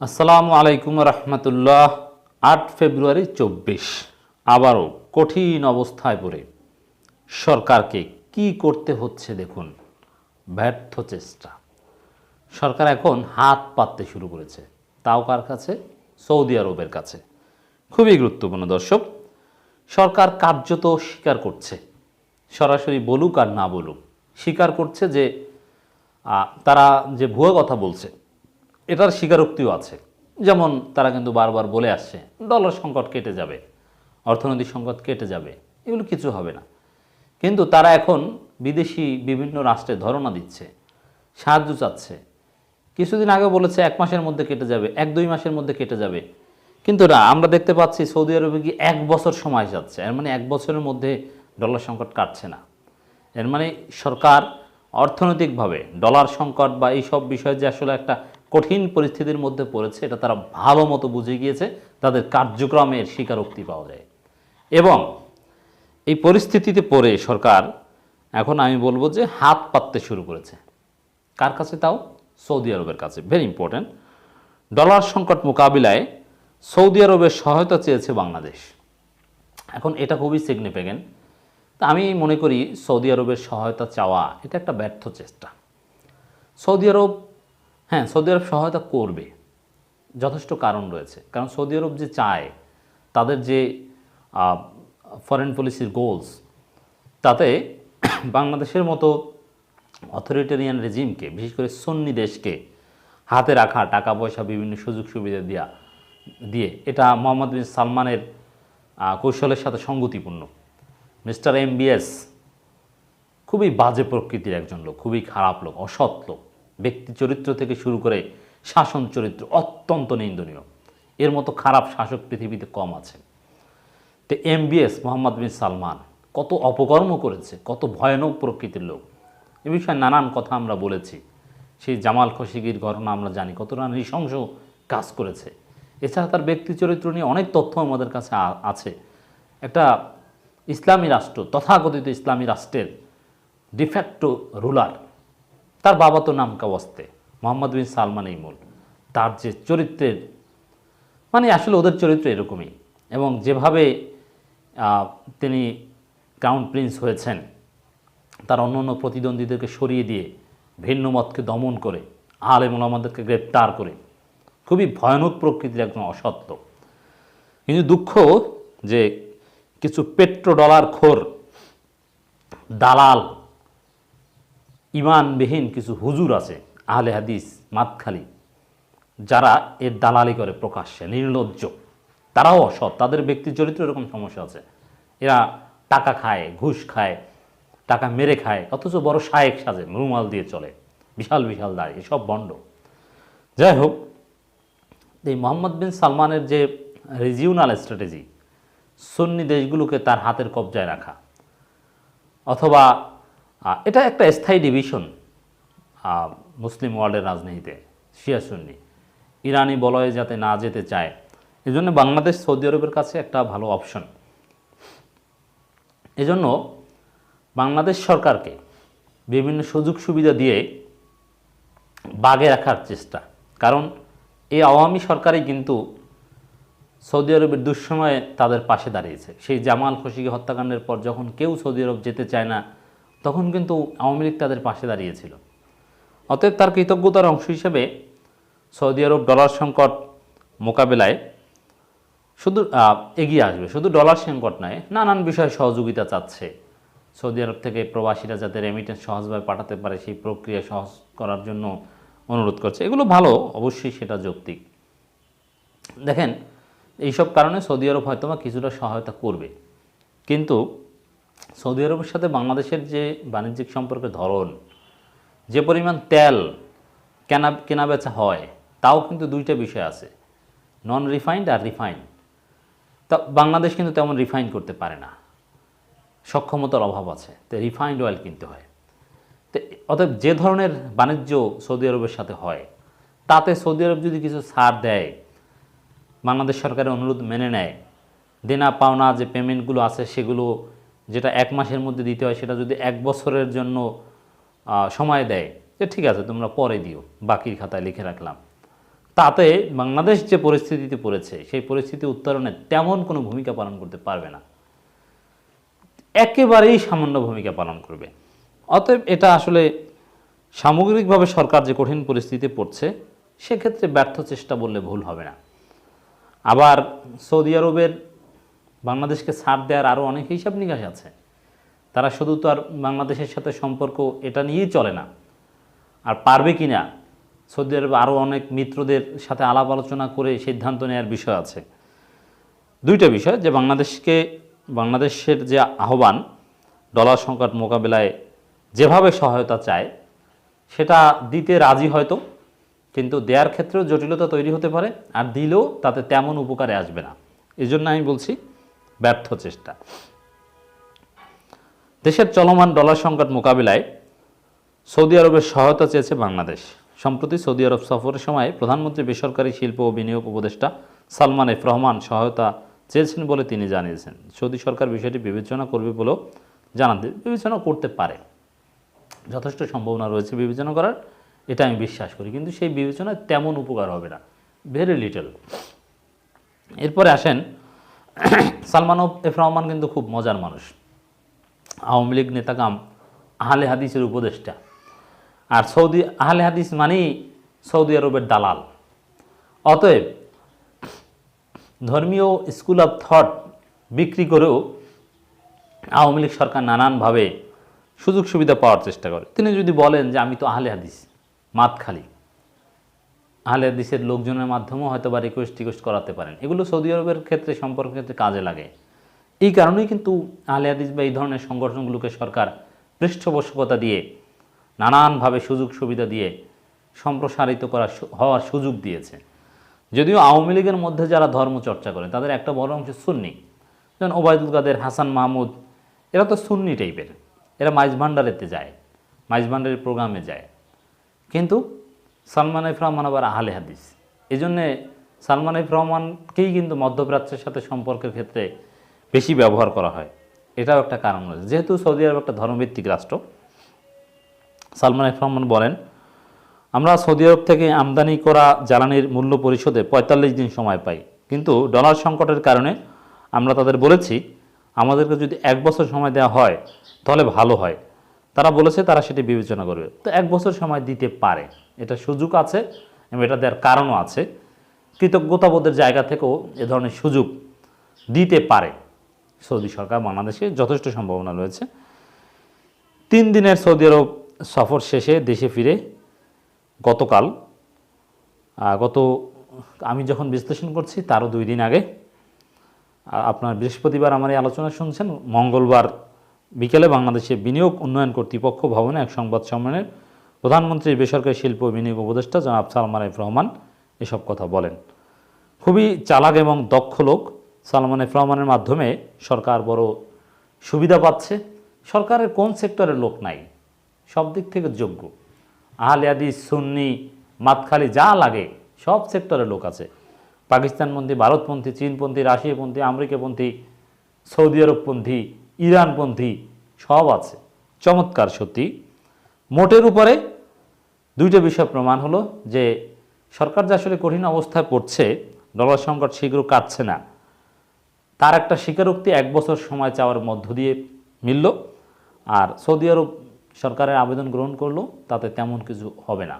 আসসালামু আলাইকুম রহমতুল্লাহ। 8 ফেব্রুয়ারি 24 আবারও কঠিন অবস্থায় পড়ে সরকারকে কি করতে হচ্ছে দেখুন। ব্যর্থ চেষ্টা। সরকার এখন হাত পাততে শুরু করেছে, তাও কার কাছে? সৌদি আরবের কাছে। খুবই গুরুত্বপূর্ণ দর্শক, সরকার কার্যত স্বীকার করছে, সরাসরি বলুক আর না বলুক স্বীকার করছে যে তারা যে ভুয়া কথা বলছে এটার স্বীকারোক্তিও আছে। যেমন তারা কিন্তু বারবার বলে আসছে ডলার সংকট কেটে যাবে, অর্থনৈতিক সংকট কেটে যাবে, এগুলো কিছু হবে না। কিন্তু তারা এখন বিদেশি বিভিন্ন রাষ্ট্রে ধরনা দিচ্ছে, সাহায্য চাচ্ছে। কিছুদিন আগে বলেছে 1 মাসের মধ্যে কেটে যাবে, 1-2 মাসের মধ্যে কেটে যাবে। কিন্তু না, আমরা দেখতে পাচ্ছি সৌদি আরবে কি 1 বছর সময় যাচ্ছে। এর মানে 1 বছরের মধ্যে ডলার সংকট কাটছে না। এর মানে সরকার অর্থনৈতিকভাবে ডলার সংকট বা এইসব বিষয় যে আসলে একটা কঠিন পরিস্থিতির মধ্যে পড়েছে এটা তারা ভালো মতো বুঝে গিয়েছে। তাদের কার্যক্রমের স্বীকারোক্তি পাওয়া যায়। এবং এই পরিস্থিতিতে পড়ে সরকার এখন আমি বলবো যে হাত পাততে শুরু করেছে। কার কাছে? তাও সৌদি আরবের কাছে। Very important. ডলার সংকট মোকাবিলায় সৌদি আরবের সহায়তা চেয়েছে বাংলাদেশ। এখন এটা খুবই সিগনিফিক্যান্ট। তা আমি মনে করি সৌদি আরবের সহায়তা চাওয়া এটা একটা ব্যর্থ চেষ্টা। সৌদি আরব, হ্যাঁ, সৌদি আরব সহায়তা করবে, যথেষ্ট কারণ রয়েছে। কারণ সৌদি আরব যে চায়, তাদের যে ফরেন পলিসির গোলস, তাতে বাংলাদেশের মতো অথরিটেরিয়ান রেজিমকে, বিশেষ করে সুন্নি দেশকে হাতে রাখা, টাকা পয়সা বিভিন্ন সুযোগ সুবিধা দিয়ে এটা মোহাম্মদ বিন সালমানের কৌশলের সাথে সঙ্গতিপূর্ণ। মিস্টার MBS খুবই বাজে প্রকৃতির একজন লোক, খুবই খারাপ লোক, অসৎ লোক। ব্যক্তি চরিত্র থেকে শুরু করে শাসন চরিত্র অত্যন্ত নিন্দনীয়। এর মতো খারাপ শাসক পৃথিবীতে কম আছে। তো MBS মোহাম্মদ বিন সালমান কত অপকর্ম করেছে, কত ভয়ানক প্রকৃতির লোক, এ বিষয়ে নানান কথা আমরা বলেছি। সেই জামাল খোশিগির ঘটনা আমরা জানি, কতটা নৃশংস কাজ করেছে। এছাড়া তার ব্যক্তি চরিত্র নিয়ে অনেক তথ্য আমাদের কাছে আছে। একটা ইসলামী রাষ্ট্র, তথাকথিত ইসলামী রাষ্ট্রের ডিফ্যাক্টো রুলার, তার বাবা তো নাম কাওয়াস্তে, মোহাম্মদ বিন সালমান এই মূল। তার যে চরিত্রের, মানে আসলে ওদের চরিত্র এরকমই। এবং যেভাবে তিনি ক্রাউন প্রিন্স হয়েছেন, তার অন্য প্রতিদ্বন্দ্বীদেরকে সরিয়ে দিয়ে, ভিন্ন মতকে দমন করে, আলেম ওলামাদেরকে গ্রেপ্তার করে, খুবই ভয়ানক প্রকৃতির একজন অসৎ লোক। কিন্তু দুঃখ যে কিছু পেট্রো ডলার খোর দালাল, ইমানবিহীন কিছু হুজুর আছে আহলে হাদিস মাতখালি, যারা এর দালালি করে প্রকাশ্যে, নির্লজ্জ। তারাও অসৎ, তাদের ব্যক্তি চরিত্র এরকম সমস্যা আছে। এরা টাকা খায়, ঘুষ খায়, টাকা মেরে খায়, অথচ বড় শায়েক সাজে, রুমাল দিয়ে চলে, বিশাল বিশাল দাড়ি, এসব ভণ্ড। যাই হোক, এই মোহাম্মদ বিন সালমানের যে রিজিওনাল স্ট্র্যাটেজি, সুন্নি দেশগুলোকে তার হাতের কবজায় রাখা, অথবা এটা একটা স্থায়ী ডিভিশন মুসলিম ওয়ার্ল্ডের রাজনীতিতে, শিয়া সুন্নি, ইরানি বলয়ে যাতে না যেতে চায়, এজন্য বাংলাদেশ সৌদি আরবের কাছে একটা ভালো অপশন। এজন্য বাংলাদেশ সরকারকে বিভিন্ন সুযোগ সুবিধা দিয়ে বাগে রাখার চেষ্টা। কারণ এই আওয়ামী সরকারই কিন্তু সৌদি আরবের দুঃসময়ে তাদের পাশে দাঁড়িয়েছে। সেই জামাল খোশিগি হত্যাকাণ্ডের পর যখন কেউ সৌদি আরব যেতে চায় না, তখন কিন্তু আওয়ামী লীগ তাদের পাশে দাঁড়িয়েছিল। অতএব তার কৃতজ্ঞতার অংশ হিসেবে সৌদি আরব ডলার সংকট মোকাবেলায় শুধু এগিয়ে আসবে। শুধু ডলার সংকট নয়, নানান বিষয়ে সহযোগিতা চাচ্ছে। সৌদি আরব থেকে প্রবাসীরা যাতে রেমিটেন্স সহজভাবে পাঠাতে পারে, সেই প্রক্রিয়া সহজ করার জন্য অনুরোধ করছে। এগুলো ভালো, অবশ্যই সেটা যৌক্তিক। দেখেন, এইসব কারণে সৌদি আরব হয়তোবা কিছুটা সহায়তা করবে। কিন্তু সৌদি আরবের সাথে বাংলাদেশের যে বাণিজ্যিক সম্পর্কের ধরন, যে পরিমাণ তেল কেনা বেচা হয়, তাও কিন্তু দুইটা বিষয় আছে, নন রিফাইন্ড আর রিফাইন্ড। তা বাংলাদেশ কিন্তু তেমন রিফাইন করতে পারে না, সক্ষমতার অভাব আছে, তো রিফাইন্ড অয়েল কিনতে হয়। তো অতএব যে ধরনের বাণিজ্য সৌদি আরবের সাথে হয়, তাতে সৌদি আরব যদি কিছু ছাড় দেয়, বাংলাদেশ সরকারের অনুরোধ মেনে নেয়, দেনা পাওনা যে পেমেন্টগুলো আছে সেগুলো যেটা 1 মাসের মধ্যে দিতে হয়, সেটা যদি 1 বছরের জন্য সময় দেয়, যে ঠিক আছে তোমরা পরে দিও, বাকির খাতায় লিখে রাখলাম, তাতে বাংলাদেশ যে পরিস্থিতিতে পড়েছে সেই পরিস্থিতি উত্তরণে তেমন কোনো ভূমিকা পালন করতে পারবে না, একেবারেই সামান্য ভূমিকা পালন করবে। অতএব এটা আসলে সামগ্রিকভাবে সরকার যে কঠিন পরিস্থিতিতে পড়ছে সেক্ষেত্রে ব্যর্থ চেষ্টা বললে ভুল হবে না। আবার সৌদি আরবের বাংলাদেশকে ছাড় দেওয়ার আরও অনেক হিসাব নিকাশ আছে। তারা শুধু তো আর বাংলাদেশের সাথে সম্পর্ক এটা নিয়েই চলে না, আর পারবে কি না সৌদি আরবে আরও অনেক মিত্রদের সাথে আলাপ আলোচনা করে সিদ্ধান্ত নেওয়ার বিষয় আছে। দুইটা বিষয়, যে বাংলাদেশের যে আহ্বান ডলার সংকট মোকাবেলায় যেভাবে সহায়তা চায় সেটা দিতে রাজি হয়তো, কিন্তু দেওয়ার ক্ষেত্রেও জটিলতা তৈরি হতে পারে, আর দিলেও তাতে তেমন উপকারে আসবে না। এই জন্য আমি বলছি ব্যর্থ চেষ্টা। দেশের চলমান ডলার সংকট মোকাবিলায় সৌদি আরবের সহায়তা চেয়েছে বাংলাদেশ। সম্প্রতি সৌদি আরব সফরের সময় প্রধানমন্ত্রী বেসরকারি শিল্প ও বিনিয়োগ উপদেষ্টা সালমান এফ রহমান সহায়তা চেয়েছেন বলে তিনি জানিয়েছেন। সৌদি সরকার বিষয়টি বিবেচনা করবে বলেও জানান। বিবেচনা করতে পারে, যথেষ্ট সম্ভাবনা রয়েছে বিবেচনা করার, এটা আমি বিশ্বাস করি, কিন্তু সেই বিবেচনায় তেমন উপকার হবে না, ভেরি লিটল। এরপরে আসেন, সালমান এফ রহমান কিন্তু খুব মজার মানুষ, আওয়ামী লীগ নেতাকাম আহলে হাদিসের উপদেষ্টা। আর আহলে হাদিস মানেই সৌদি আরবের দালাল। অতএব ধর্মীয় স্কুল অফ থট বিক্রি করেও আওয়ামী লীগ সরকার নানানভাবে সুযোগ সুবিধা পাওয়ার চেষ্টা করে। তিনি যদি বলেন যে আমি তো আহলে হাদিস, মাতখালি, আহলে হাদিসের লোকজনের মাধ্যমেও হয়তো বা রিকোয়েস্ট করাতে পারেন, এগুলো সৌদি আরবের ক্ষেত্রে সম্পর্কের ক্ষেত্রে কাজে লাগে। এই কারণেই কিন্তু আহলে হাদিস বা এই ধরনের সংগঠনগুলোকে সরকার পৃষ্ঠপোষকতা দিয়ে নানানভাবে সুযোগ সুবিধা দিয়ে সম্প্রসারিত হওয়ার সুযোগ দিয়েছে। যদিও আওয়ামী লীগের মধ্যে যারা ধর্ম চর্চা করে তাদের একটা বড় অংশ সুন্নি, যেমন ওবায়দুল কাদের, হাসান মাহমুদ, এরা তো সুন্নি টাইপের, এরা মাইজ ভান্ডারেতে যায়, মাইজ ভান্ডারের প্রোগ্রামে যায়। কিন্তু সালমান এফ রহমান আবার আহলে হাদিস, এই জন্যে সালমান এফ রহমানকেই কিন্তু মধ্যপ্রাচ্যের সাথে সম্পর্কের ক্ষেত্রে বেশি ব্যবহার করা হয়। এটাও একটা কারণ রয়েছে। যেহেতু সৌদি আরব একটা ধর্মভিত্তিক রাষ্ট্র, সালমান এফ রহমান বলেন, আমরা সৌদি আরব থেকে আমদানি করা জ্বালানির মূল্য পরিশোধে ৪৫ দিন সময় পাই, কিন্তু ডলার সংকটের কারণে আমরা তাদের বলেছি আমাদেরকে যদি 1 বছর সময় দেওয়া হয় তাহলে ভালো হয়। তারা বলেছে তারা সেটি বিবেচনা করবে। তো 1 বছর সময় দিতে পারে, এটা সুযোগ আছে এবং এটা দেওয়ার কারণও আছে। কৃতজ্ঞতাবোধের জায়গা থেকেও এ ধরনের সুযোগ দিতে পারে সৌদি সরকার। বাংলাদেশে যথেষ্ট সম্ভাবনা রয়েছে। 3 দিনের সৌদি আরব সফর শেষে দেশে ফিরে আমি যখন বিশ্লেষণ করছি তারও 2 দিন আগে, আপনার বৃহস্পতিবার আমার এই আলোচনা শুনছেন, মঙ্গলবার বিকেলে বাংলাদেশে বিনিয়োগ উন্নয়ন কর্তৃপক্ষ ভবনে এক সংবাদ সম্মেলনে প্রধানমন্ত্রীর বেসরকারি শিল্প বিনিয়োগ উপদেষ্টা জনাব সালমান এফ রহমান এসব কথা বলেন। খুবই চালাক এবং দক্ষ লোক। সালমান এফ রহমানের মাধ্যমে সরকার বড় সুবিধা পাচ্ছে। সরকারের কোন সেক্টরের লোক নাই, সব দিক থেকে যোগ্য। আহলে হাদিস, সুন্নি, মাতখালি যা লাগে সব সেক্টরের লোক আছে। পাকিস্তানপন্থী, ভারতপন্থী, চীনপন্থী, রাশিয়াপন্থী, আমেরিকাপন্থী, সৌদি আরবপন্থী, ইরানপন্থী সব আছে। চমৎকার সত্যি। মোটের উপরে 2টা বিষয় প্রমাণ হলো যে সরকার যে আসলে কঠিন অবস্থায় পড়ছে, ডলার সংকট শীঘ্র কাটছে না, তার একটা স্বীকারোক্তি 1 বছর সময় চাওয়ার মধ্য দিয়ে মিলল। আর সৌদি আরব সরকারের আবেদন গ্রহণ করলো, তাতে তেমন কিছু হবে না।